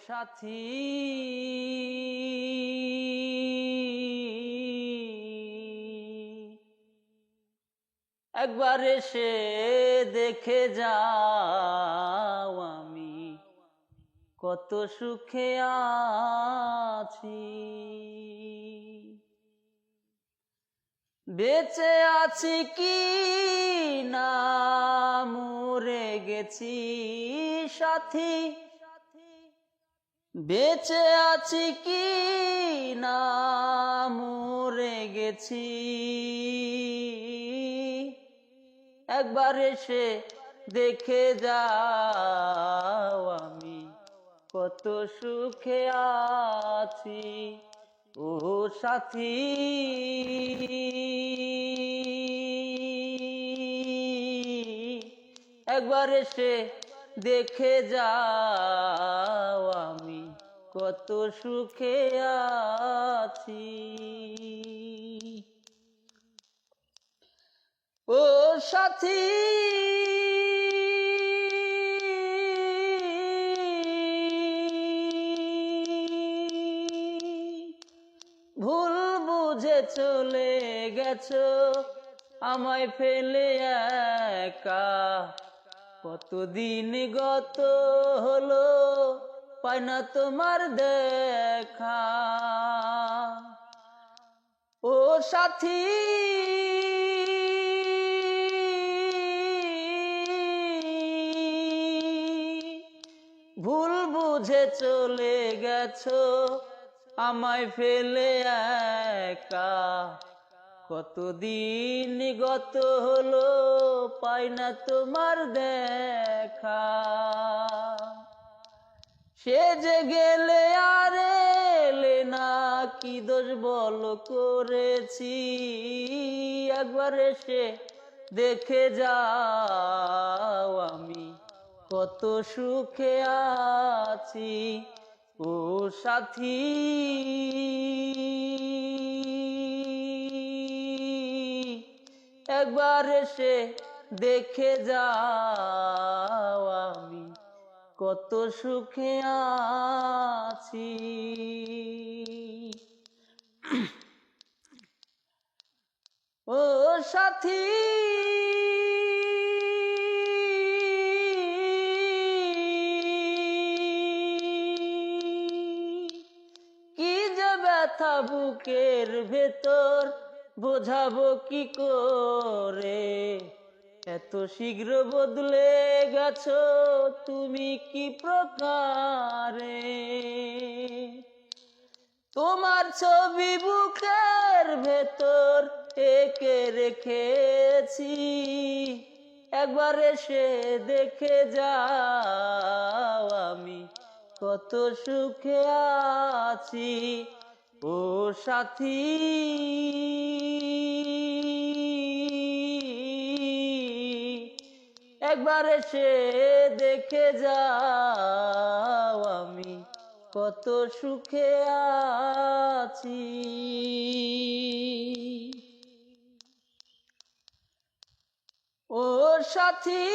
সাথী একবার এসে দেখে যাও আমি কত সুখে আছি। বেঁচে আছি কি না মরে গেছি সাথী, বেঁচে আছি কি না মরে গেছি, একবার এসে দেখে যাও আমি কত সুখে আছি। ও সাথী একবার এসে দেখে যাও আমি কত সুখে আছি। ও সাথী ভুল বুঝে চলে গেছো আমায় ফেলে একা, কতদিন গত হলো পাই না তোমার দেখা। ও সাথী ভুল বুঝে চলে গেছো আমায় ফেলে একা, কতদিন গত হলো পাই না তোমার দেখা। সে যে গেলে আর এলে না, কি দোষ বলো করেছি, একবার এসে দেখে যাও আমি কত সুখে আছি। ও সাথী একবার এসে দেখে যাও আমি কত সুখে আছি। ও সাথী কি যে ব্যথা বুকের ভেতর বোঝাবো কি করে, এত শীঘ্র বদলে গেছো তুমি কি প্রকারে। তোমার ছবি বুকের ভেতর এঁকে রেখেছি, একবার এসে দেখে যাও আমি কত সুখে আছি। ও সাথী একবার এসে দেখে যাও আমি কত সুখে আছি। ও সাথী